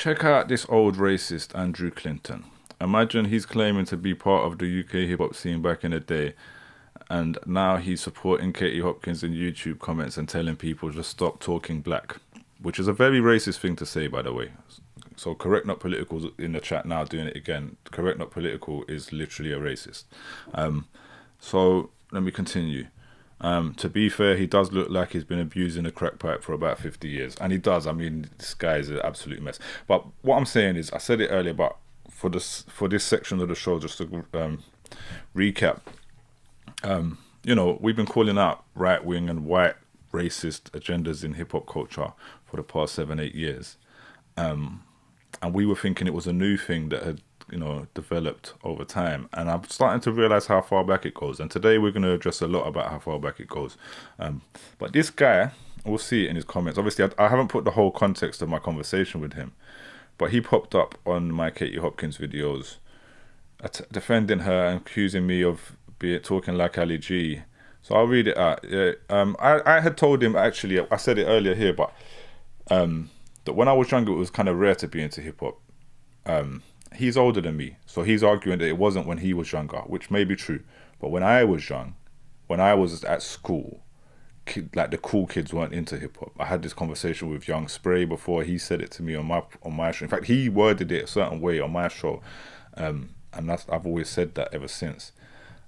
Check out this old racist Andrew Clinton. Imagine he's claiming to be part of the UK hip hop scene back in the day, and now he's supporting Katie Hopkins in YouTube comments and telling people just stop talking black, which is a very racist thing to say, by the way. So correct not political in the chat now doing it again. Correct not political is literally a racist. So let me continue. To be fair, he does look like he's been abusing the crack pipe for about 50 years. And he does. I mean, this guy is an absolute mess. But what I'm saying is, I said it earlier, but for this section of the show, just to recap, we've been calling out right-wing and white racist agendas in hip-hop culture for the past 7-8 years. And we were thinking it was a new thing that had developed over time, and I'm starting to realize how far back it goes, and today we're going to address a lot about how far back it goes. But this guy, we'll see it in his comments. Obviously I haven't put the whole context of my conversation with him, but he popped up on my Katie Hopkins videos defending her and accusing me of talking like Ali G. So I'll read it out. I had told him, actually I said it earlier here, but that when I was younger it was kind of rare to be into hip-hop. He's older than me, so he's arguing that it wasn't when he was younger, which may be true. But when I was young, when I was at school, like the cool kids weren't into hip hop. I had this conversation with Young Spray before. He said it to me on my show. In fact, he worded it a certain way on my show, and I've always said that ever since.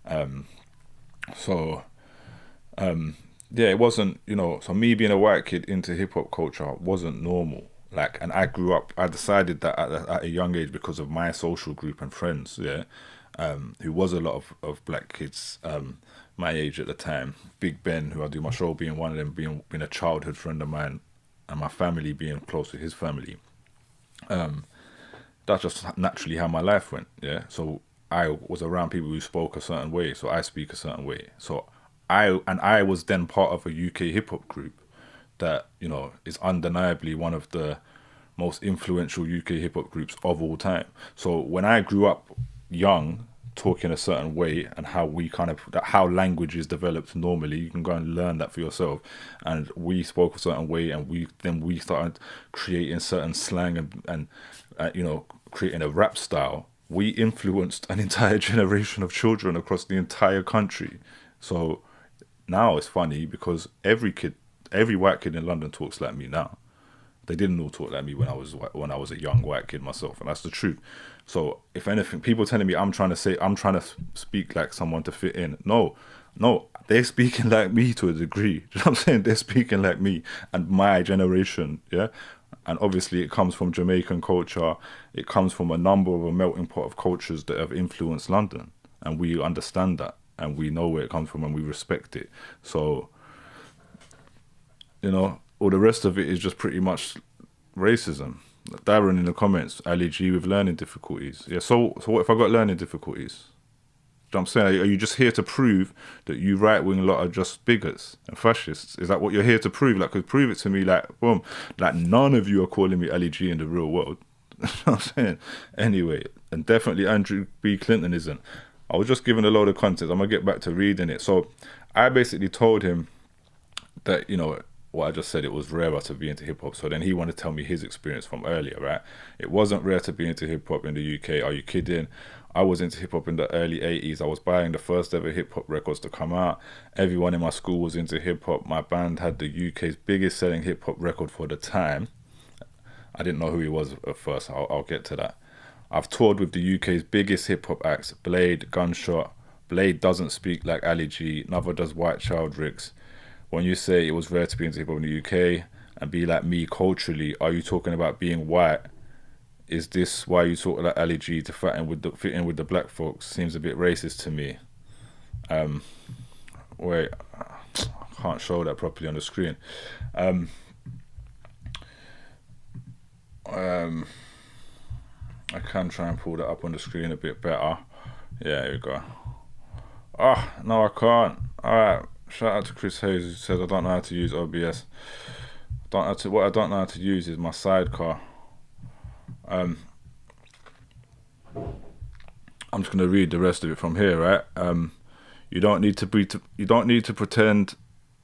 It wasn't, so me being a white kid into hip hop culture wasn't normal. And I decided that at a young age because of my social group and friends, who was a lot of black kids my age at the time. Big Ben, who I do my show, being one of them, being a childhood friend of mine, and my family being close to his family. That's just naturally how my life went, So I was around people who spoke a certain way, so I speak a certain way. So I was then part of a UK hip-hop group that is undeniably one of the most influential UK hip-hop groups of all time. So when I grew up young, talking a certain way, and how language is developed normally, you can go and learn that for yourself. And we spoke a certain way, and we started creating certain slang and creating a rap style. We influenced an entire generation of children across the entire country. So now it's funny because every white kid in London talks like me now. They didn't all talk like me when I was a young white kid myself, and that's the truth. So if anything, people telling me I'm trying to speak like someone to fit in. No, they're speaking like me to a degree. You know what I'm saying? They're speaking like me and my generation, And obviously it comes from Jamaican culture. It comes from a melting pot of cultures that have influenced London, and we understand that, and we know where it comes from, and we respect it. So all the rest of it is just pretty much racism. Darren in the comments, Ali G with learning difficulties. Yeah, so what if I got learning difficulties? Do you know what I'm saying? Are you just here to prove that you right-wing lot are just bigots and fascists? Is that what you're here to prove? Prove it to me, boom. None of you are calling me Ali G in the real world. You know what I'm saying? Anyway, and definitely Andrew B. Clinton isn't. I was just giving a load of context. I'm going to get back to reading it. So I basically told him that, what I just said, it was rarer to be into hip-hop. So then he wanted to tell me his experience from earlier, right? It wasn't rare to be into hip-hop in the UK. Are you kidding? I was into hip-hop in the early 80s. I was buying the first ever hip-hop records to come out. Everyone in my school was into hip-hop. My band had the UK's biggest selling hip-hop record for the time. I didn't know who he was at first. I'll get to that. I've toured with the UK's biggest hip-hop acts, Blade, Gunshot. Blade doesn't speak like Ali G, neither does White Child Ricks. When you say it was rare to be into hip-hop in the UK and be like me culturally, are you talking about being white? Is this why you talk like Ali G to fit in with the black folks? Seems a bit racist to me. Wait, I can't show that properly on the screen. I can try and pull that up on the screen a bit better. Yeah, here we go. No, I can't. Alright, shout out to Chris Hayes, who says I don't know how to use OBS. What I don't know how to use is my sidecar. I'm just going to read the rest of it from here, right? You don't need to pretend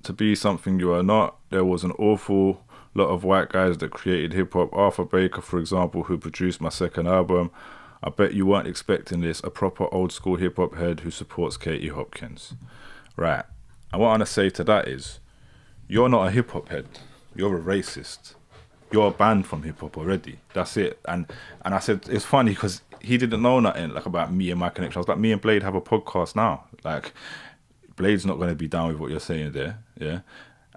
to be something you are not. There was an awful lot of white guys that created hip hop. Arthur Baker, for example, who produced my second album. I bet you weren't expecting this. A proper old school hip hop head who supports Katie Hopkins. Right. And what I want to say to that is, you're not a hip hop head. You're a racist. You're banned from hip hop already. That's it. And I said, it's funny because he didn't know nothing like about me and my connection. I was like, me and Blade have a podcast now. Like, Blade's not going to be down with what you're saying there. Yeah.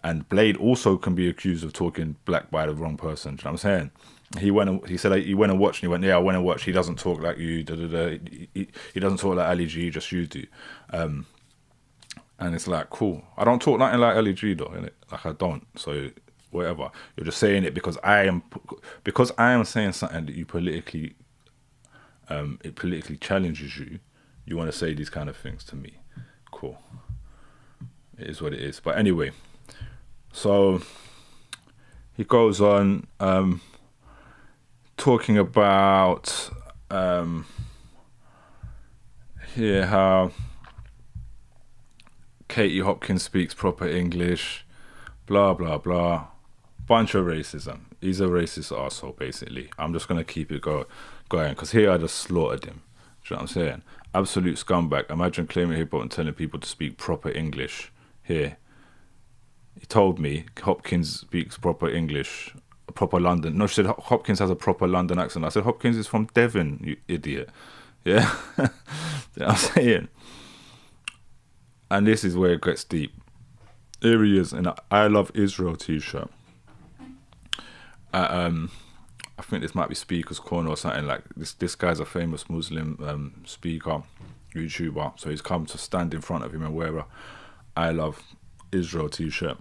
And Blade also can be accused of talking black by the wrong person. Do you know what I'm saying? He said he went and watched, and he went, yeah, I went and watched. He doesn't talk like you. He doesn't talk like Ali G, just you do. And it's like, cool. I don't talk nothing like Ali G though, innit? Like, I don't. So whatever. You're just saying it because I am saying something that you politically, it politically challenges you. You want to say these kind of things to me. Cool. It is what it is. But anyway, so he goes on talking about here how Katie Hopkins speaks proper English, blah blah blah, bunch of racism. He's a racist arsehole, basically. I'm just gonna keep it going because here I just slaughtered him. Do you know what I'm saying? Absolute scumbag. Imagine claiming hip hop and telling people to speak proper English. Here, he told me Hopkins speaks proper English, proper London. No, she said Hopkins has a proper London accent. I said Hopkins is from Devon, you idiot. Yeah, you know what I'm saying. And this is where it gets deep. Here he is in an I Love Israel t-shirt. I think this might be Speaker's Corner or something. Like this guy's a famous Muslim speaker, YouTuber. So he's come to stand in front of him and wear a I Love Israel t-shirt.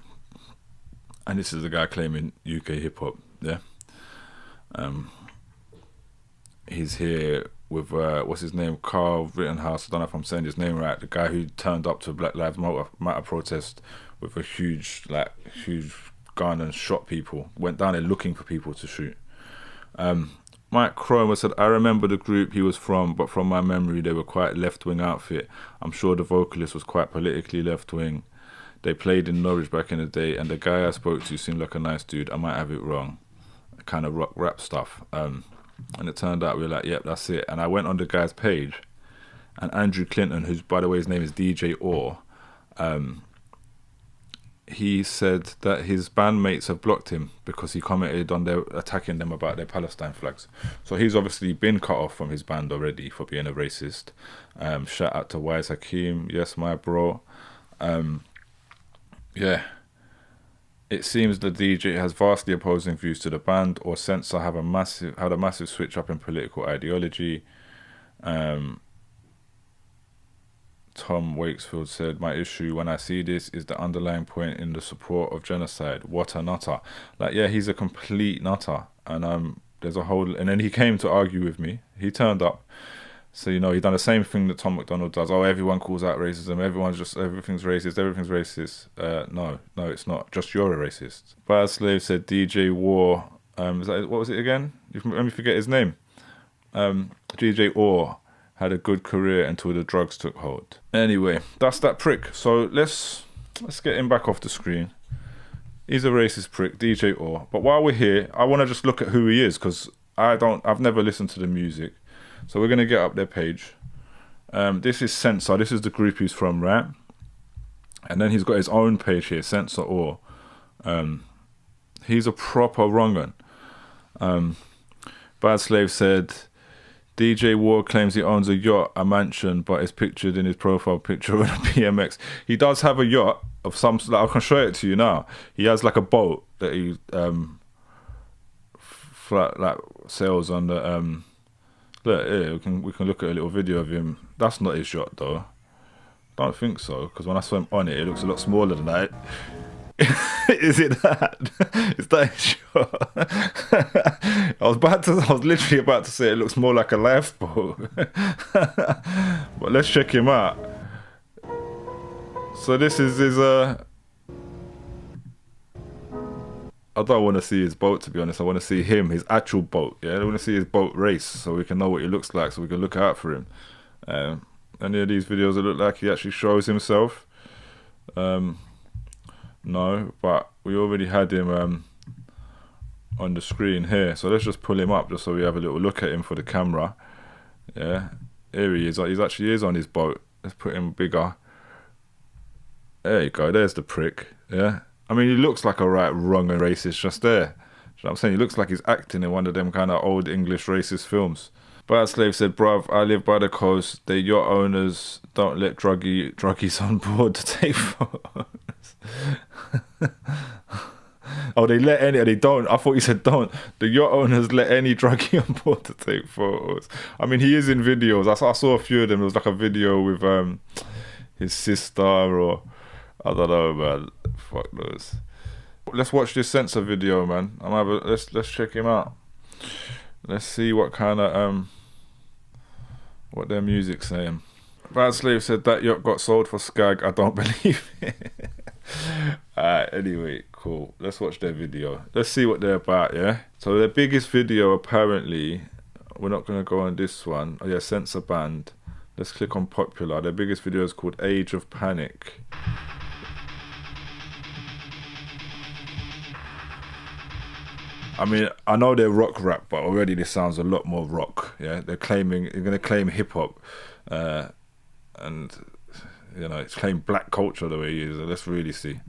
And this is the guy claiming UK hip hop. Yeah. He's here with what's his name, Carl Rittenhouse. I don't know if I'm saying his name right. The guy who turned up to Black Lives Matter protest with a huge gun and shot people. Went down there looking for people to shoot. Mike Cromer said, I remember the group he was from, but from my memory they were quite left-wing outfit. I'm sure the vocalist was quite politically left-wing. They played in Norwich back in the day, and the guy I spoke to seemed like a nice dude. I might have it wrong. Kind of rock rap stuff. And it turned out we were like, yep, that's it. And I went on the guy's page, and Andrew Clinton, who's, by the way, his name is DJ Orr, he said that his bandmates have blocked him because he commented on their attacking them about their Palestine flags. So he's obviously been cut off from his band already for being a racist. Shout out to Wise Hakeem, yes, my bro. Yeah. It seems the DJ has vastly opposing views to the band, or Censor had a massive switch up in political ideology. Tom Wakesfield said, my issue when I see this is the underlying point in the support of genocide. What a nutter. Like, yeah, he's a complete nutter. And there's a whole... And then he came to argue with me. He turned up. So, you know, he done the same thing that Tom McDonald does. Oh, everyone calls out racism. Everything's racist. No, it's not. Just you're a racist. Bad Slave said DJ War. What was it again? Let me forget his name. DJ Orr had a good career until the drugs took hold. Anyway, that's that prick. So let's get him back off the screen. He's a racist prick, DJ Orr. But while we're here, I want to just look at who he is, because I've never listened to the music. So we're going to get up their page. This is Censor. This is the group he's from, right? And then he's got his own page here, Censor Orr. He's a proper wrong un. Bad Slave said, DJ War claims he owns a yacht, a mansion, but is pictured in his profile picture with a BMX. He does have a yacht of some... Like, I can show it to you now. He has like a boat that he sails on the... Look, here, we can look at a little video of him. That's not his yacht, though. I don't think so, because when I saw him on it, it looks a lot smaller than that. Is it that? Is that his yacht? I was literally about to say it looks more like a lifeboat. But let's check him out. So this is his... I don't want to see his boat, to be honest. I want to see him, his actual boat. Yeah, I want to see his boat race so we can know what he looks like, so we can look out for him. Any of these videos that look like he actually shows himself? No, but we already had him on the screen here. So let's just pull him up just so we have a little look at him for the camera. Yeah, here he is. He actually is on his boat. Let's put him bigger. There you go. There's the prick. Yeah, I mean, he looks like a right wrong and racist just there. You know what I'm saying? He looks like he's acting in one of them kind of old English racist films. Bad Slave said, bruv, I live by the coast. The yacht owners don't let druggies on board to take photos. Oh, they let any, they don't. I thought you said don't. The yacht owners let any druggie on board to take photos. I mean, he is in videos. I saw a few of them. There was like a video with his sister, or I don't know, man. Fuck those. Let's watch this censor video, man. Let's check him out. Let's see what kind of what their music's saying. Bad Slave said that yacht got sold for skag. I don't believe it. Anyway, cool. Let's watch their video. Let's see what they're about, yeah? So their biggest video, apparently, we're not going to go on this one. Oh yeah, censor banned. Let's click on popular. Their biggest video is called Age of Panic. I mean, I know they're rock rap, but already this sounds a lot more rock. Yeah, they're going to claim hip hop, and you know, it's claimed black culture the way he is. Let's really see.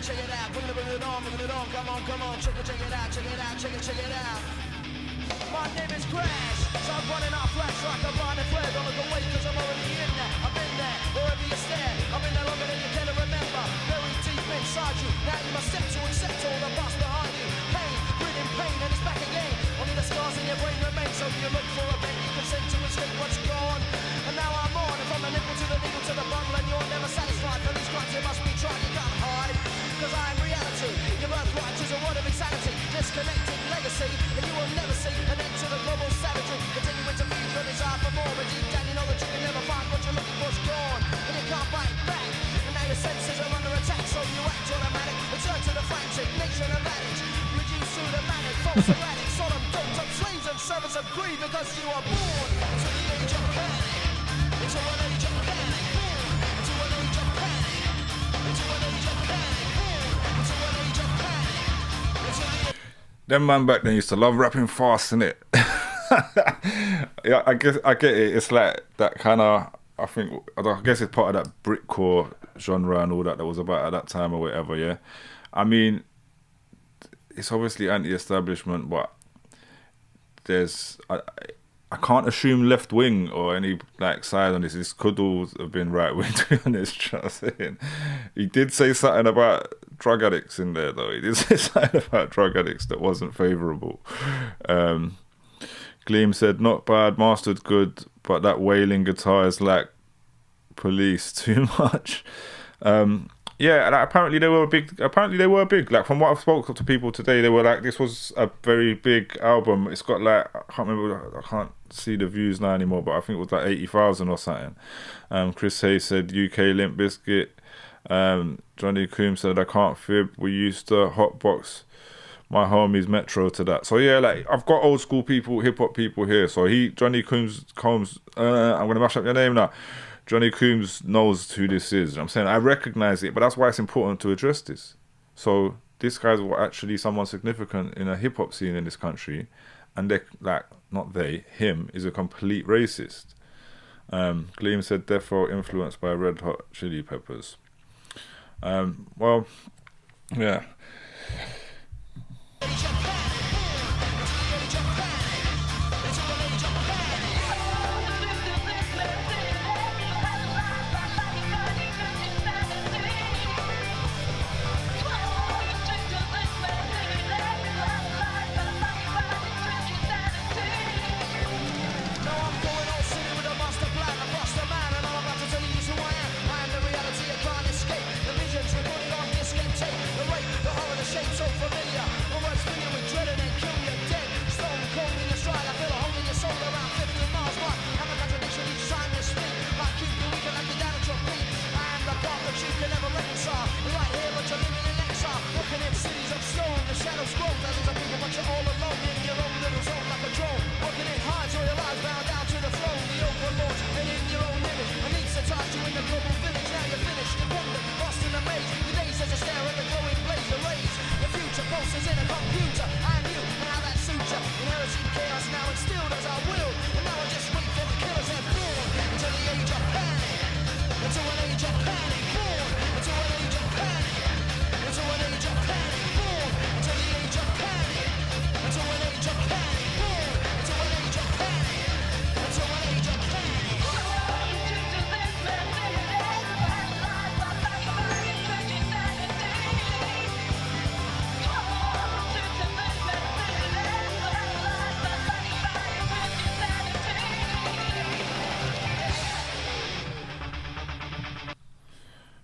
Check it out, bring it on, come on, check it out. My name is Crash, so I'm running out flash like a blinded flare. Don't look away, cause I'm already in there. I've been there, wherever you stare. I've been there longer than you can remember. Very deep inside you, now you must step to accept all the past behind you. Pain, breathing pain, and it's back again. Only the scars in your brain remain, so you look for a bend you can send to escape what's gone. And now I'm on, and from the nipple to the needle to the bundle, and you're never satisfied. For these crimes you must be tried, you can't hide. Cause I am reality, your birthright is a word of insanity. Disconnected legacy, and you will never see an end to the global savagery. Continuing to feed your desire for more, but deep down you know that you can never find what you're looking for's gone. And you can't fight back, and now your senses are under attack. So you act automatic, return to the frantic nation of adage. Reduce to the manic, false erratic, solemn dope of slaves and servants of greed. Because you are born into the age of panic, into an age of panic, into an age of panic, into an age of panic. Them man back then used to love rapping fast, innit? Yeah, I get it. It's like that kind of, I guess it's part of that Britcore genre and all that was about at that time or whatever, yeah? I mean, it's obviously anti-establishment, but I can't assume left wing or any like side on this. This could all have been right wing, to be honest. Just saying. He did say something about drug addicts in there, though. He did say something about drug addicts that wasn't favourable. Gleam said, not bad, mastered good, but that wailing guitar is like police too much. Yeah, and apparently they were big. Like, from what I've spoken to people today, they were like, this was a very big album. It's got like, I can't see the views now anymore, but I think it was like 80,000 or something. Chris Hayes said UK Limp Bizkit. Johnny Coombs said, I can't fib. We used to hotbox my homies Metro to that. So yeah, like, I've got old school people, hip hop people here. So Johnny Coombs, I'm gonna mash up your name now. Johnny Coombs knows who this is. I'm saying I recognize it, but that's why it's important to address this. So this guy's actually someone significant in a hip hop scene in this country, and they're like, him is a complete racist. Gleam said Death Row influenced by Red Hot Chili Peppers. Well, yeah. So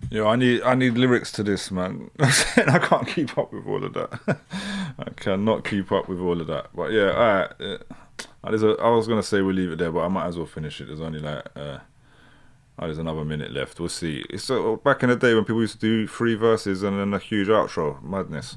Yo, I need lyrics to this, man. I can't keep up with all of that. I cannot keep up with all of that. But yeah, all right. Yeah. I was gonna say we'll leave it there, but I might as well finish it. There's only like there's another minute left. We'll see. It's back in the day when people used to do 3 verses and then a huge outro. Madness.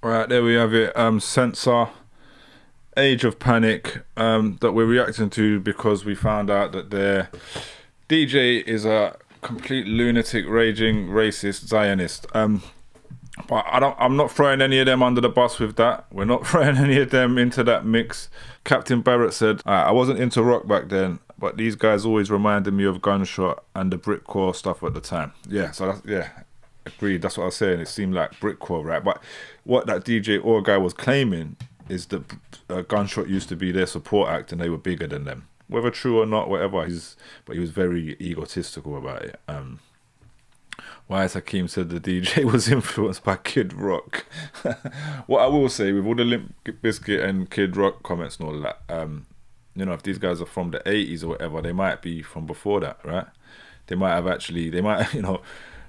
Right, there we have it. Censor, Age of Panic, that we're reacting to because we found out that their DJ is a complete lunatic, raging, racist Zionist. But I'm not throwing any of them under the bus with that. We're not throwing any of them into that mix. Captain Barrett said, I wasn't into rock back then, but these guys always reminded me of Gunshot and the Britcore stuff at the time. Yeah, so that's, yeah. Agreed, that's what I was saying. It seemed like Britcore, right? But what that DJ or guy was claiming is that Gunshot used to be their support act and they were bigger than them. Whether true or not, whatever, but he was very egotistical about it. Wise Hakeem said the DJ was influenced by Kid Rock. What I will say, with all the Limp Bizkit and Kid Rock comments and all that, if these guys are from the 80s or whatever, they might be from before that, right? They might,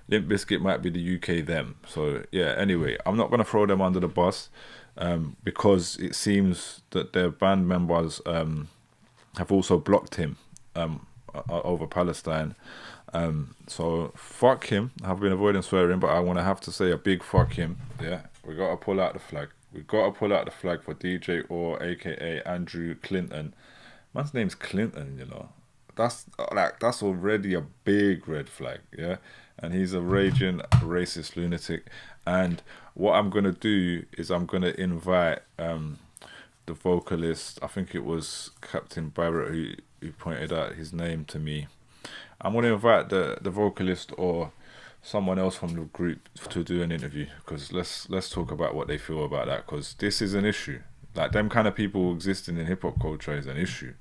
Limp Bizkit might be the UK them. So yeah, anyway, I'm not going to throw them under the bus because it seems that their band members have also blocked him over Palestine. So fuck him. I've been avoiding swearing, but I want to have to say a big fuck him. Yeah, we got to pull out the flag. We got to pull out the flag for DJ or aka Andrew Clinton. Man's name's Clinton, That's already a big red flag, yeah? And he's a raging racist lunatic. And what I'm going to do is I'm going to invite the vocalist, I think it was Captain Barrett who pointed out his name to me. I'm going to invite the vocalist or someone else from the group to do an interview, because let's talk about what they feel about that, because this is an issue. Like, them kind of people existing in hip-hop culture is an issue.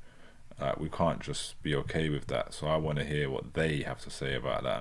We can't just be okay with that. So I want to hear what they have to say about that.